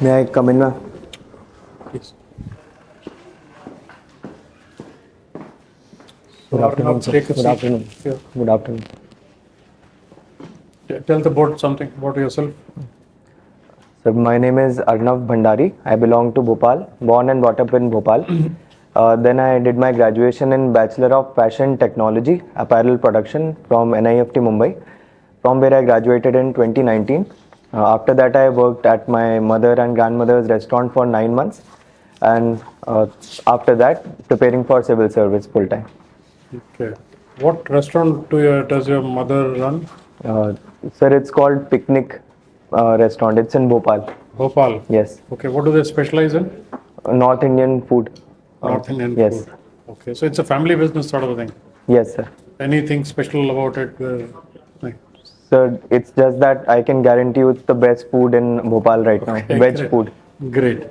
May I come in, ma'am? Please. Good afternoon, sir. Good afternoon. Yeah. Good afternoon. Tell the board something about yourself. So my name is Arnav Bhandari. I belong to Bhopal, born and brought up in Bhopal. Then I did my graduation in Bachelor of Fashion Technology, Apparel Production from NIFT Mumbai, from where I graduated in 2019. After that, I worked at my mother and grandmother's restaurant for 9 months, and after that, preparing for civil service full time. Okay. What restaurant does your mother run? Sir, it's called Picnic Restaurant. It's in Bhopal. Bhopal. Yes. Okay. What do they specialize in? North Indian food. North Indian yes. food. Okay. So it's a family business sort of a thing. Yes, sir. Anything special about it? Like, Sir, it's just that I can guarantee you it's the best food in Bhopal right now. Veg great. food. Great.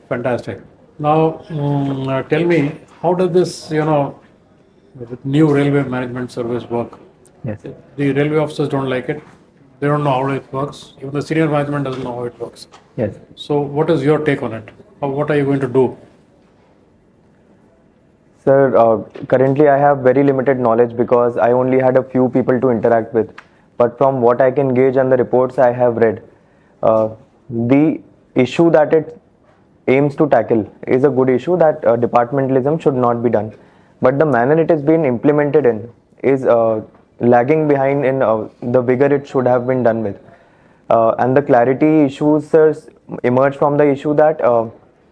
Fantastic. Now, tell me, how does this, new railway management service work? Yes. The railway officers don't like it. They don't know how it works. Even the senior management doesn't know how it works. Yes. So, what is your take on it? What are you going to do? Sir, currently I have very limited knowledge because I only had a few people to interact with. But from what I can gauge and the reports I have read, the issue that it aims to tackle is a good issue, that departmentalism should not be done. But the manner it is being implemented in is lagging behind in the vigor it should have been done with. And the clarity issues, sir, emerge from the issue that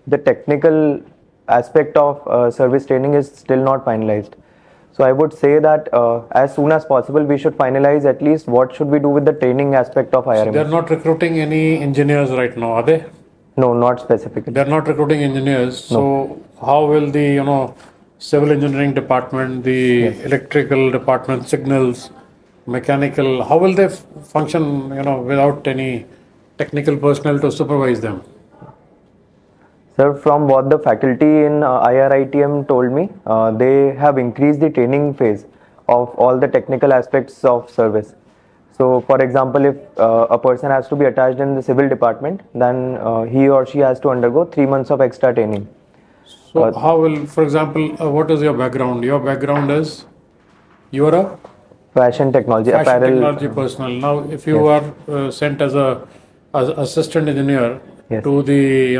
the technical aspect of service training is still not finalized. So I would say that as soon as possible we should finalize at least what should we do with the training aspect of IRMS. So they're not recruiting any engineers right now, are they? No, not specifically. They're not recruiting engineers. No. So how will the civil engineering department, the Yes. electrical department, signals, mechanical, how will they function without any technical personnel to supervise them? Sir, from what the faculty in IRITM told me, they have increased the training phase of all the technical aspects of service. So, for example, if a person has to be attached in the civil department, then he or she has to undergo 3 months of extra training. So, how will, for example, what is your background? Your background is, you are a Fashion technology, fashion apparel. technology personnel. Now, if you are sent as as assistant engineer Yes. to the,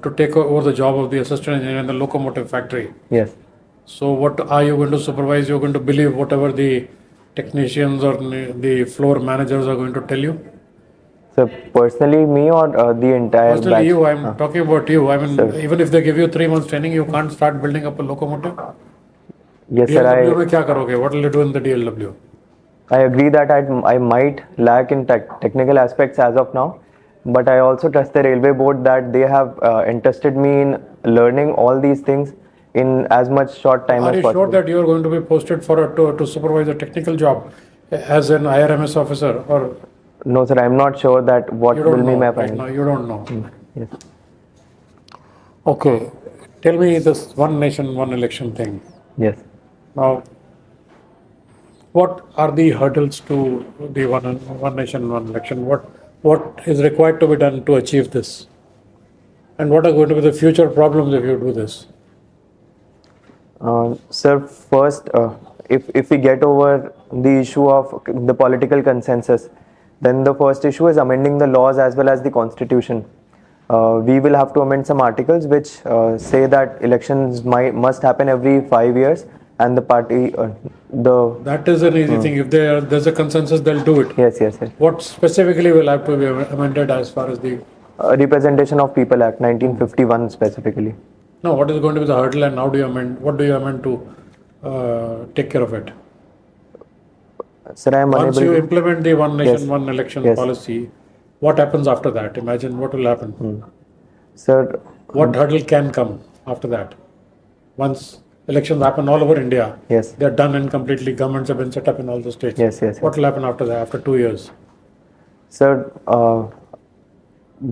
to take over the job of the assistant engineer in the locomotive factory. Yes. So, what are you going to supervise? You're going to believe whatever the technicians or the floor managers are going to tell you? So, personally, me or the entire Personally, batch? you, I'm talking about you. I mean, Sir. even if they give you 3 months training, you can't start building up a locomotive. Yes, sir. DLW में क्या करोगे? What will you do in the DLW? I agree that I might lack in technical aspects as of now, but I also trust the railway board that they have entrusted me in learning all these things in as much short time Are as you possible. sure that you are going to be posted for to supervise a technical job as an IRMS officer, or No, sir, I'm not sure that what you will don't be know my right final. now? You don't know. Yes. Okay, tell me this one nation, one election thing. Yes. Now, what are the hurdles to the one nation, one election? What is required to be done to achieve this? And what are going to be the future problems if you do this? Sir, first, if we get over the issue of the political consensus, then the first issue is amending the laws as well as the constitution. We will have to amend some articles which say that elections must happen every 5 years, and the party, That is an easy thing. If there's a consensus, they'll do it. Yes, yes, yes. What specifically will have to be amended as far as the... Representation of People Act 1951 specifically. No, what is going to be the hurdle and how do you amend? What do you amend to take care of it? Sir, I am Once unable you to... implement the one nation, Yes. one election Yes. policy, what happens after that? Imagine what will happen. Sir, What hurdle can come after that? Once elections happen all over India, yes, they're done and completely, governments have been set up in all the states. yes, yes, What yes. will happen after that, after 2 years? Sir,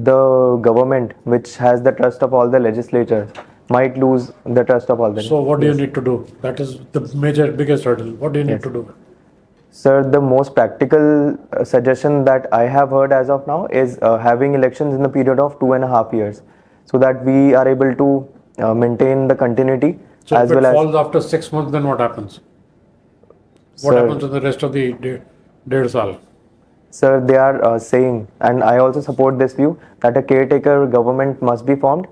the government, which has the trust of all the legislators, might lose the trust of all the... So what do you need to do? That is the biggest hurdle. What do you need Yes. to do? Sir, the most practical suggestion that I have heard as of now is having elections in the period of 2.5 years, so that we are able to maintain the continuity So as if it well as. falls after 6 months, then what happens? What Sir, happens to the rest of the Ded Saal? Sir, they are saying, and I also support this view, that a caretaker government must be formed,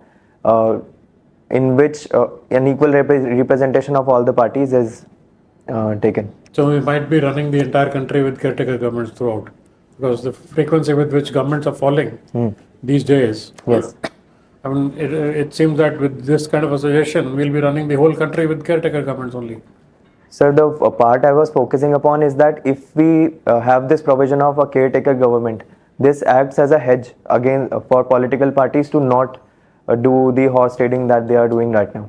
in which an equal representation of all the parties is taken. So we might be running the entire country with caretaker governments throughout, because the frequency with which governments are falling these days. Yes. I mean, it seems that with this kind of a suggestion, we'll be running the whole country with caretaker governments only. Sir, the part I was focusing upon is that if we have this provision of a caretaker government, this acts as a hedge again for political parties to not do the horse trading that they are doing right now.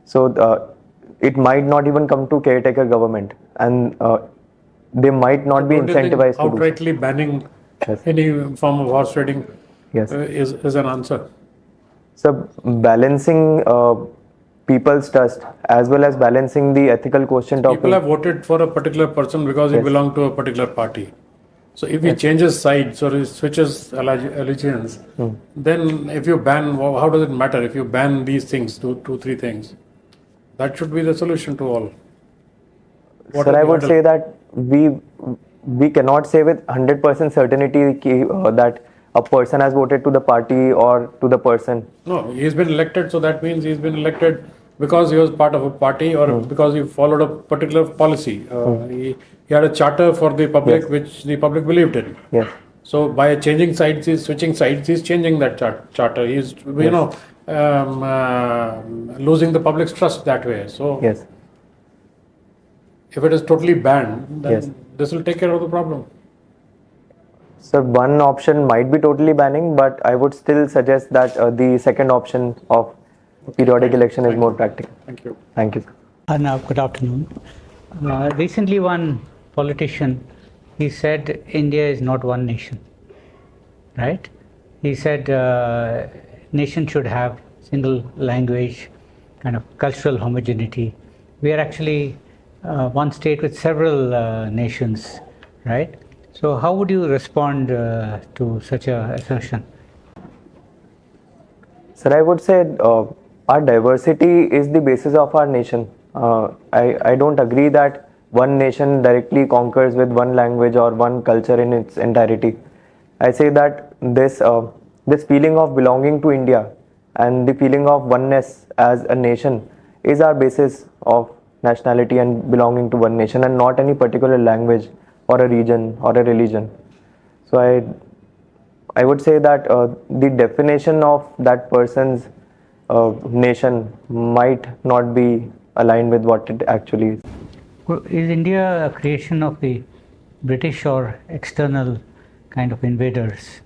So it might not even come to caretaker government, and they might not be Don't you think incentivized to do so. outrightly banning Yes. any form of horse trading Yes. is an answer? So balancing people's trust as well as balancing the ethical quotient of People have voted for a particular person because he Yes. belonged to a particular party. So if he changes sides or he switches allegiance, then if you ban, how does it matter if you ban these things, two, three things? That should be the solution to all. What Sir, are I the would hurdles? say that we cannot say with 100% certainty that a person has voted to the party or to the person. No, he's been elected, so that means he's been elected because he was part of a party or because he followed a particular policy. He had a charter for the public, Yes. which the public believed in. Yes. So by changing sides, he's switching sides. He's changing that charter. He's losing the public's trust that way. So Yes. if it is totally banned, then Yes. this will take care of the problem. So one option might be totally banning, but I would still suggest that the second option of periodic election is more practical. Thank you. Thank you. Arnav, good afternoon. Recently, one politician, he said India is not one nation, right? He said nation should have single language, kind of cultural homogeneity. We are actually one state with several nations, right? So how would you respond to such a assertion? Sir, I would say our diversity is the basis of our nation. I don't agree that one nation directly conquers with one language or one culture in its entirety. I say that this feeling of belonging to India and the feeling of oneness as a nation is our basis of nationality and belonging to one nation, and not any particular language or a region or a religion. So I would say that the definition of that person's nation might not be aligned with what it actually is. Is India a creation of the British or external kind of invaders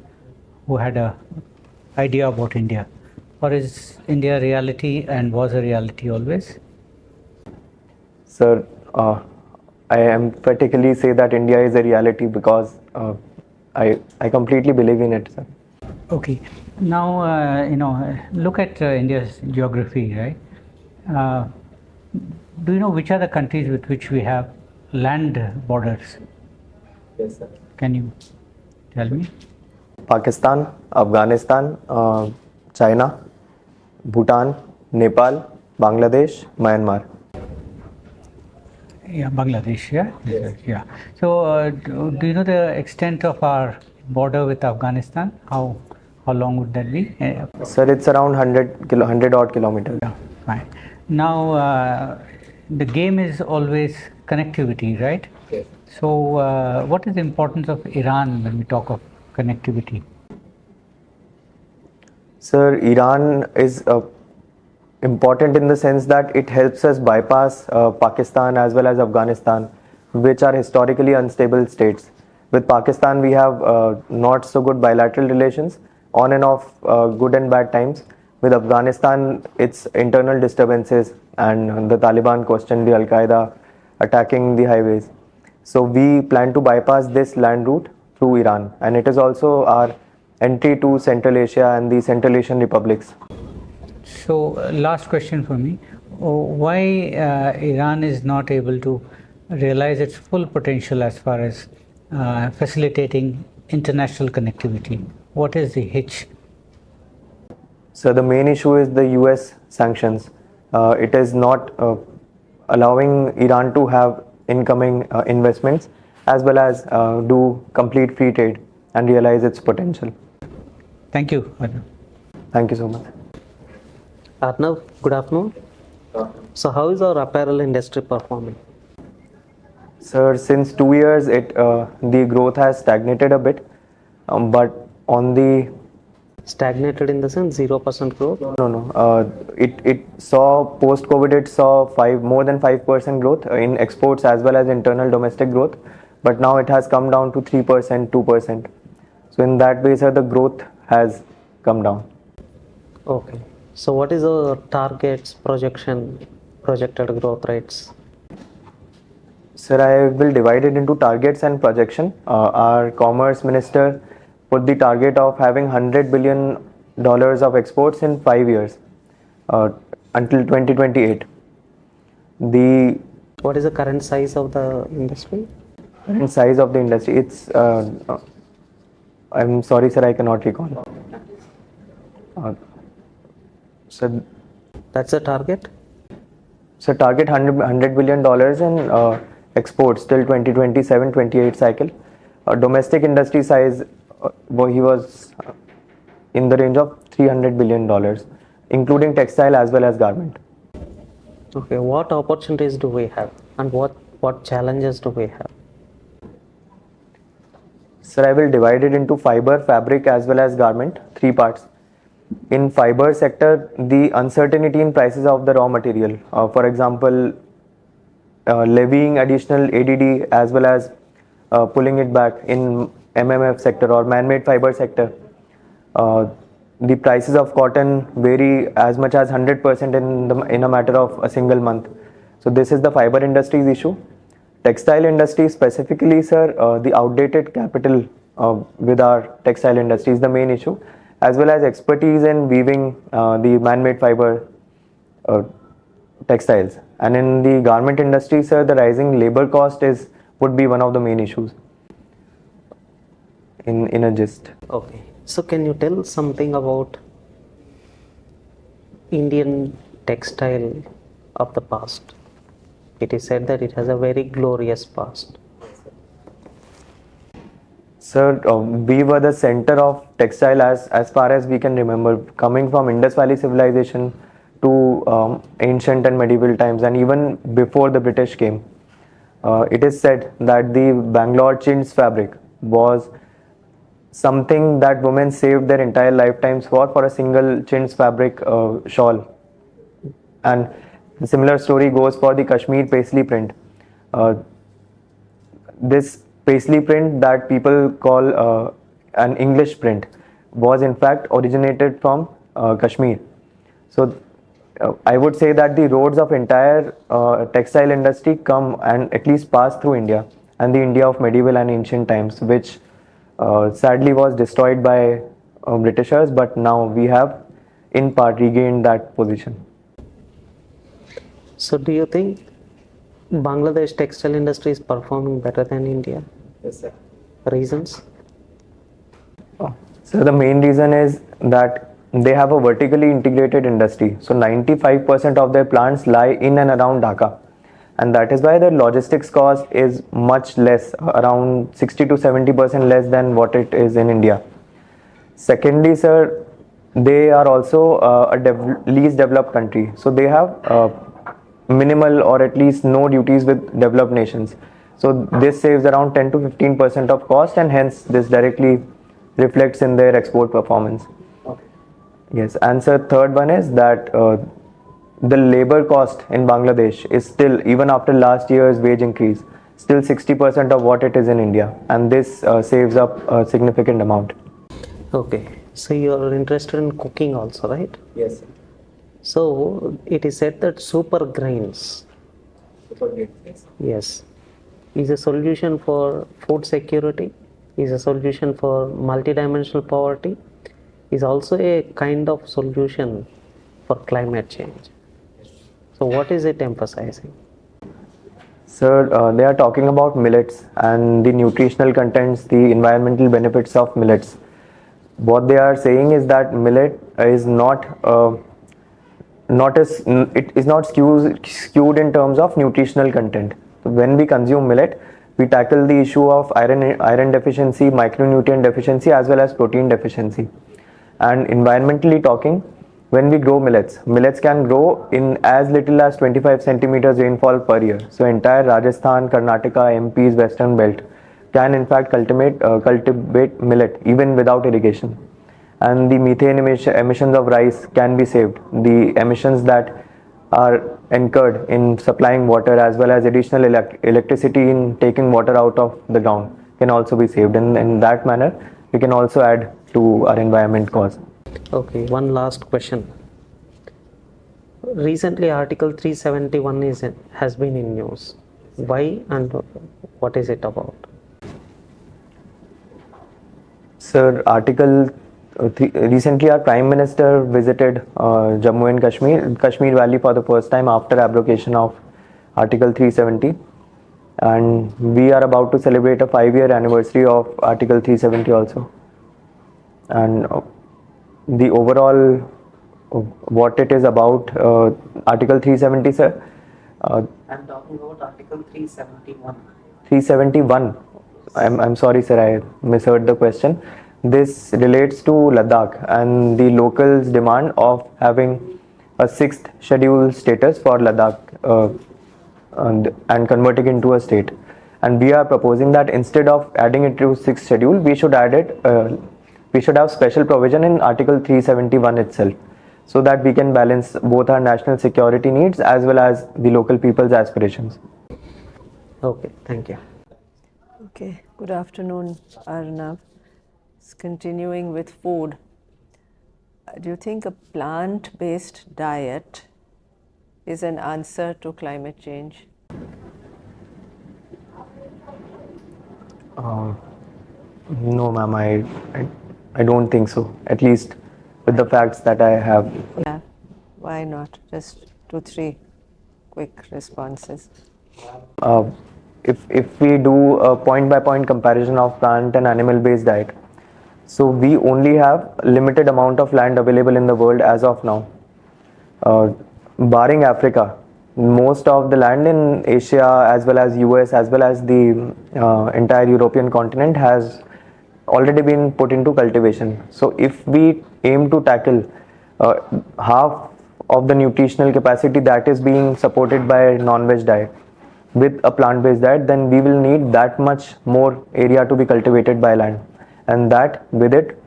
who had a idea about India? Or is India a reality and was a reality always? Sir, I emphatically say that India is a reality because I completely believe in it, sir. Okay. Now, look at India's geography, right? Do you know which are the countries with which we have land borders? Yes, sir. Can you tell me? Pakistan, Afghanistan, China, Bhutan, Nepal, Bangladesh, Myanmar. Yeah, Bangladesh, yeah? Yes. Yeah. So, do you know the extent of our border with Afghanistan? How long would that be? Sir, it's around 100 odd kilometers. Yeah, fine. Now, the game is always connectivity, right? Yes. So, what is the importance of Iran when we talk of connectivity? Sir, Iran is important in the sense that it helps us bypass Pakistan as well as Afghanistan, which are historically unstable states. With Pakistan, we have not so good bilateral relations, on and off good and bad times. With Afghanistan, it's internal disturbances and the Taliban questioned the Al-Qaeda attacking the highways. So we plan to bypass this land route through Iran, and it is also our entry to Central Asia and the Central Asian republics. So, last question for me. Why Iran is not able to realize its full potential as far as facilitating international connectivity? What is the hitch? So the main issue is the US sanctions. It is not allowing Iran to have incoming investments as well as do complete free trade and realize its potential. Thank you, Arnav. Thank you so much. Arnav, good afternoon. So how is our apparel industry performing? Sir, since 2 years, the growth has stagnated a bit, but on the Stagnated in the sense 0% growth? it saw post-COVID, it saw more than 5% growth in exports as well as internal domestic growth, but now it has come down to 3%, 2%. So in that way, sir, the growth has come down. Okay. So what is our targets, projected growth rates? Sir, I will divide it into targets and projection. Our commerce minister put the target of having $100 billion of exports in 5 years until 2028. The What is the current size of the industry? current size of the industry, it's I'm sorry, sir, I cannot recall. So, That's the target? target $100 billion in exports till 2027-28 cycle. Domestic industry size, he was in the range of $300 billion, including textile as well as garment. Okay. What opportunities do we have and what challenges do we have? Sir, I will divide it into fiber, fabric as well as garment, 3 parts. In fiber sector, the uncertainty in prices of the raw material, for example, levying additional ADD as well as pulling it back in MMF sector or man-made fiber sector. The prices of cotton vary as much as 100% in a matter of a single month. So this is the fiber industry's issue. Textile industry specifically, sir, the outdated capital with our textile industry is the main issue, as well as expertise in weaving the man-made fiber textiles. And in the garment industry, sir, the rising labor cost would be one of the main issues in a gist. Okay. So can you tell something about Indian textile of the past? It is said that it has a very glorious past. Sir, we were the center of textile as far as we can remember, coming from Indus Valley civilization to ancient and medieval times, and even before the British came. It is said that the Bangalore chintz fabric was something that women saved their entire lifetimes for a single chintz fabric shawl. And the similar story goes for the Kashmir paisley print. This paisley print that people call an English print was in fact originated from Kashmir. So I would say that the roads of entire textile industry come and at least pass through India, and the India of medieval and ancient times, which sadly was destroyed by Britishers, but now we have in part regained that position. So do you think Bangladesh textile industry is performing better than India? Yes, sir. Reasons? So the main reason is that they have a vertically integrated industry. So 95% of their plants lie in and around Dhaka. And that is why the logistics cost is much less, around 60 to 70% less than what it is in India. Secondly, sir, they are also least developed country. So they have minimal or at least no duties with developed nations. So this saves around 10 to 15% of cost, and hence this directly reflects in their export performance. Okay. Yes, and sir, third one is that the labor cost in Bangladesh is still, even after last year's wage increase, still 60% of what it is in India, and this saves up a significant amount. Okay. So you are interested in cooking also, right? Yes, sir. So it is said that super grains, yes, is a solution for food security, is a solution for multidimensional poverty, is also a kind of solution for climate change. So what is it emphasizing? Sir, they are talking about millets and the nutritional contents, the environmental benefits of millets. What they are saying is that millet is not as it is not skewed in terms of nutritional content. So when we consume millet, we tackle the issue of iron deficiency, micronutrient deficiency, as well as protein deficiency. And environmentally talking, when we grow millets can grow in as little as 25 centimeters rainfall per year. So entire Rajasthan, Karnataka, MP's western belt can in fact cultivate millet even without irrigation. And the methane emissions of rice can be saved. The emissions that are incurred in supplying water as well as additional electricity in taking water out of the ground can also be saved. And in that manner, we can also add to our environment cause. Okay, one last question. Recently, Article 371 has been in news. Why and what is it about? Sir, recently our Prime Minister visited Jammu and Kashmir Valley for the first time after abrogación of Article 370. And we are about to celebrate a 5-year anniversary of Article 370 also. And the overall what it is about, Article 370, sir? I'm talking about Article 371. 371. I'm sorry, sir, I misheard the question. This relates to Ladakh and the locals' demand of having a 6th schedule status for Ladakh and converting into a state. And we are proposing that instead of adding it to 6th schedule, we should add it. We should have special provision in Article 371 itself, so that we can balance both our national security needs as well as the local people's aspirations. Okay, thank you. Okay, good afternoon, Arnav. Continuing with food, do you think a plant-based diet is an answer to climate change? No, ma'am, I don't think so. At least with the facts that I have. Yeah, why not? Just 2-3 quick responses. If we do a point-by-point comparison of plant and animal-based diet, so we only have limited amount of land available in the world as of now. Barring Africa, most of the land in Asia as well as US as well as the entire European continent has already been put into cultivation. So if we aim to tackle half of the nutritional capacity that is being supported by non-veg diet with a plant-based diet, then we will need that much more area to be cultivated by land. And that with it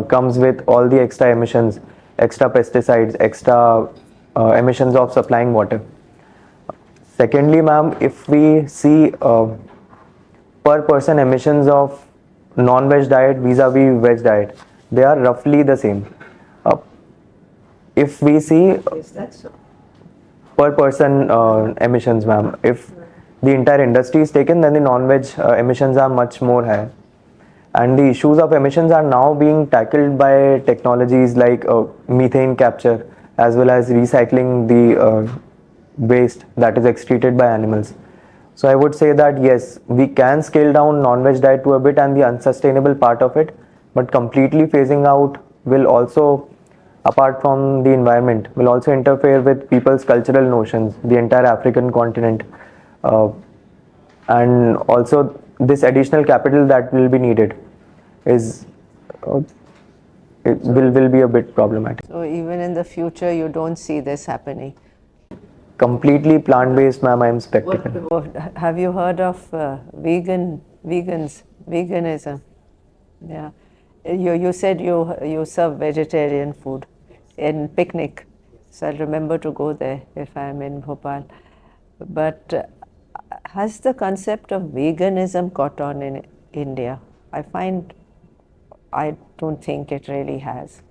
comes with all the extra emissions, extra pesticides, extra emissions of supplying water. Secondly, ma'am, if we see per person emissions of non-veg diet vis-a-vis veg diet, they are roughly the same. If we see Is that so? per person emissions, ma'am, if the entire industry is taken, then the non-veg emissions are much more higher. And the issues of emissions are now being tackled by technologies like methane capture as well as recycling the waste that is excreted by animals. So I would say that yes, we can scale down non-veg diet to a bit and the unsustainable part of it, but completely phasing out will also, apart from the environment, will also interfere with people's cultural notions, the entire African continent, and also this additional capital that will be needed is it will be a bit problematic. So even in the future, you don't see this happening. Completely plant-based, ma'am, I am skeptical. Have you heard of veganism? Yeah. You said you serve vegetarian food in picnic, so I'll remember to go there if I'm in Bhopal. But has the concept of veganism caught on in India? I don't think it really has.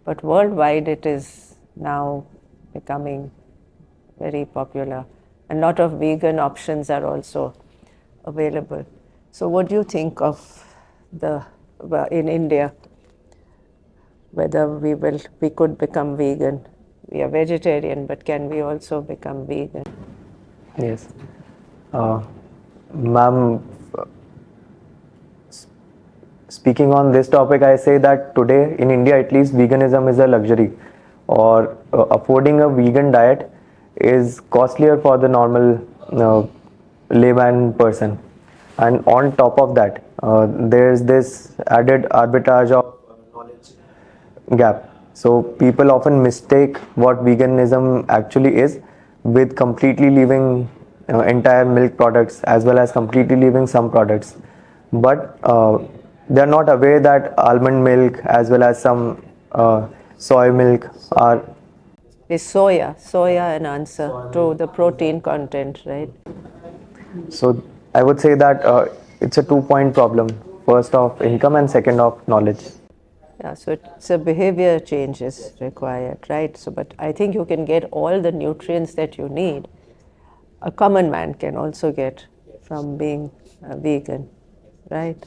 But worldwide it is now becoming very popular. A lot of vegan options are also available. So what do you think of in India, whether we could become vegan? We are vegetarian, but can we also become vegan? Yes. Uh, Ma'am, speaking on this topic, I say that today in India, at least, veganism is a luxury, or affording a vegan diet is costlier for the normal layman person. And on top of that, there's this added arbitrage of knowledge gap. So people often mistake what veganism actually is with completely leaving entire milk products as well as completely leaving some products. But they are not aware that almond milk as well as some soy milk are. Is soya an answer to the protein content, right? So I would say that it's a 2 point problem. First of income and second of knowledge. Yeah, so it's a behavior change is required, right? So, but I think you can get all the nutrients that you need. A common man can also get from being a vegan, right?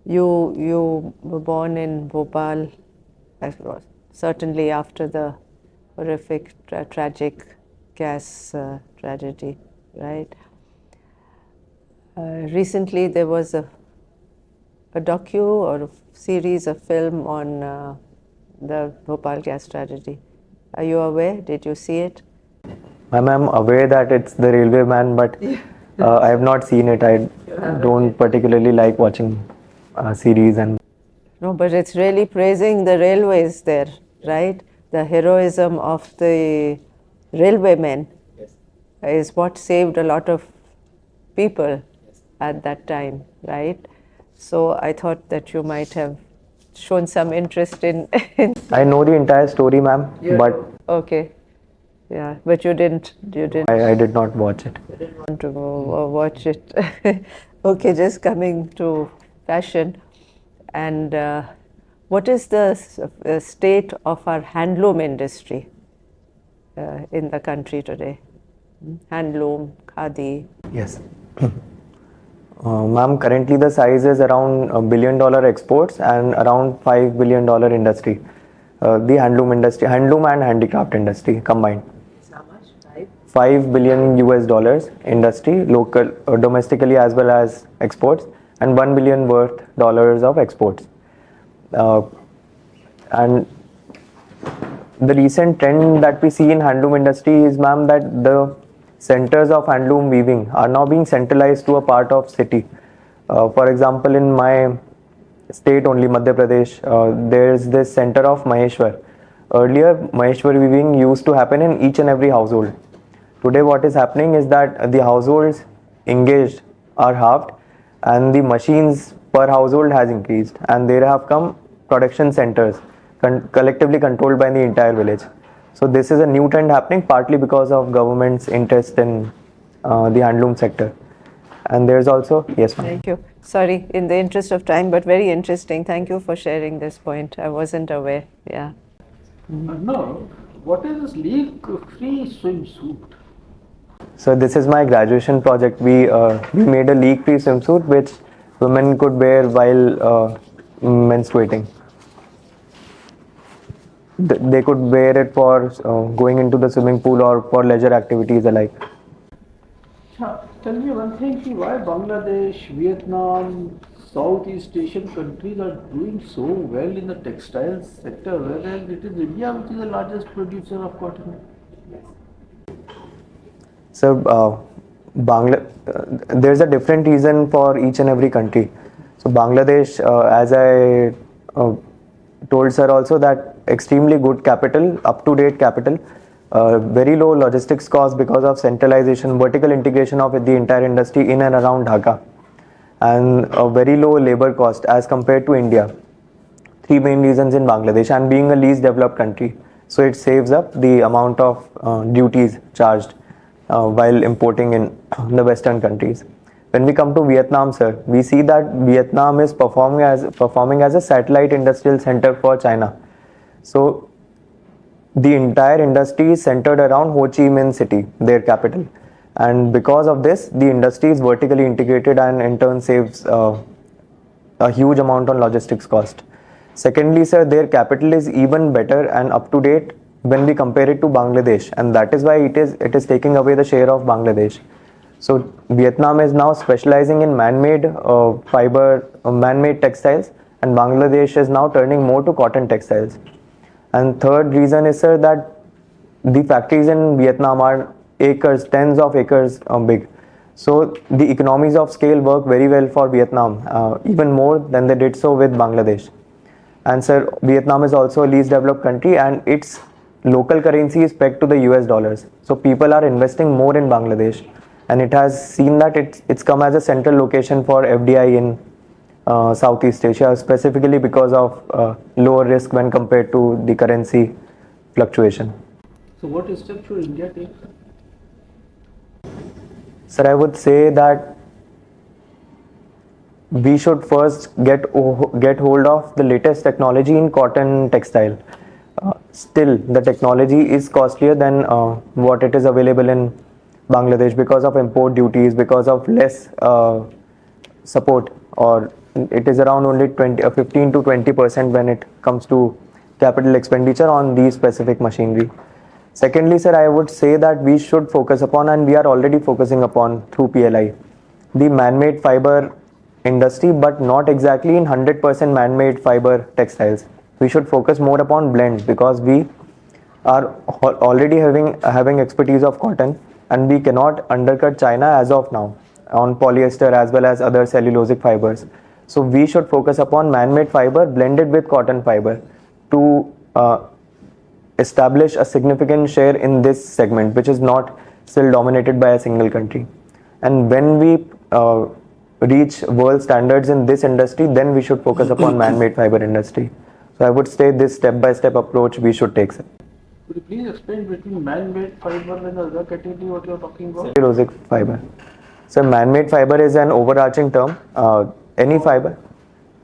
You were born in Bhopal, certainly after the horrific, tragic gas tragedy, right? Recently there was a docu or a series of film on the Bhopal gas tragedy. Are you aware? Did you see it? I'm aware that it's the railway man, but I have not seen it. I don't particularly like watching series and. No, but it's really praising the railways there, right? The heroism of the railwaymen is what saved a lot of people at that time, right? So I thought that you might have shown some interest in. I know the entire story, ma'am, but Okay, yeah, but you didn't. I did not watch it. Want to watch it. Okay, just coming to fashion, and what is the state of our handloom industry in the country today? Handloom, khadi. Yes. Ma'am, currently the size is around $1 billion exports and around $5 billion industry. The handloom industry, handloom and handicraft industry combined. How much? 5 billion US dollars industry, local, domestically as well as exports, and 1 billion worth dollars of exports. And the recent trend that we see in handloom industry is, ma'am, that the centers of handloom weaving are now being centralized to a part of city. For example, in my state only, Madhya Pradesh, there's this center of Maheshwar. Earlier, Maheshwar weaving used to happen in each and every household. Today what is happening is that the households engaged are halved and the machines per household has increased, and there have come production centers collectively controlled by the entire village. So this is a new trend happening partly because of government's interest in the handloom sector. And there's also, yes ma'am. Thank you. Sorry, in the interest of time, but very interesting. Thank you for sharing this point. I wasn't aware. Yeah. No, what is this leak-free swimsuit? So this is my graduation project. We made a leak-free swimsuit which women could wear while menstruating. They could wear it for going into the swimming pool or for leisure activities alike. Tell me one thing, why Bangladesh, Vietnam, Southeast Asian countries are doing so well in the textiles sector, whereas it is India which is the largest producer of cotton? So there's a different reason for each and every country. So Bangladesh, as I told sir also, that extremely good capital, up-to-date capital, very low logistics cost because of centralization, vertical integration of the entire industry in and around Dhaka, and a very low labor cost as compared to India. Three main reasons in Bangladesh, and being a least developed country, so it saves up the amount of duties charged while importing in the Western countries. When we come to Vietnam, sir, we see that Vietnam is performing as a satellite industrial center for China. So the entire industry is centered around Ho Chi Minh City, their capital, and because of this, the industry is vertically integrated and in turn saves a huge amount on logistics cost. Secondly, sir, their capital is even better and up to date when we compare it to Bangladesh, and that is why it is taking away the share of Bangladesh. So Vietnam is now specializing in man-made man-made textiles, and Bangladesh is now turning more to cotton textiles. And third reason is, sir, that the factories in Vietnam are acres, tens of acres big. So the economies of scale work very well for Vietnam, even more than they did so with Bangladesh. And sir, Vietnam is also a least developed country, and its local currency is pegged to the US dollars. So people are investing more in Bangladesh, and it has seen that it's come as a central location for FDI in Southeast Asia, specifically because of lower risk when compared to the currency fluctuation. So what steps should India take? Sir, I would say that we should first get hold of the latest technology in cotton textile. Still, the technology is costlier than what it is available in Bangladesh because of import duties, because of less support, or it is around only 15 to 20% when it comes to capital expenditure on these specific machinery. Secondly, sir, I would say that we should focus upon, and we are already focusing upon through PLI, the man-made fiber industry, but not exactly in 100% man-made fiber textiles. We should focus more upon blends, because we are already having expertise of cotton, and we cannot undercut China as of now on polyester as well as other cellulosic fibers. So we should focus upon man-made fiber blended with cotton fiber to establish a significant share in this segment, which is not still dominated by a single country. And when we reach world standards in this industry, then we should focus upon man-made fiber industry. So I would say this step-by-step approach we should take. Could you please explain between man-made fiber and the other category what you are talking about? Cellulosic fiber. So man-made fiber is an overarching term. Any fiber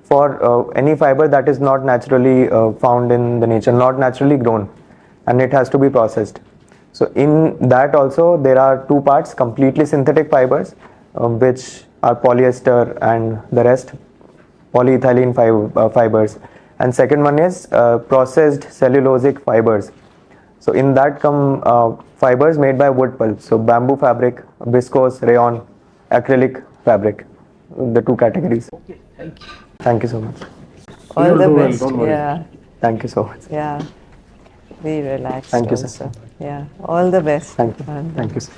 that is not naturally found in the nature, not naturally grown, and it has to be processed. So in that also there are two parts: completely synthetic fibers, which are polyester and the rest polyethylene fibers, and second one is processed cellulosic fibers. So in that come fibers made by wood pulp, so bamboo fabric, viscose, rayon, acrylic fabric, the two categories. Okay, thank you. Thank you so much. All the do well, best. don't worry. Yeah, Thank you so much. yeah. Be relaxed. Thank you, sir. also. Yeah, all the best. Thank you. And Thank you, sir.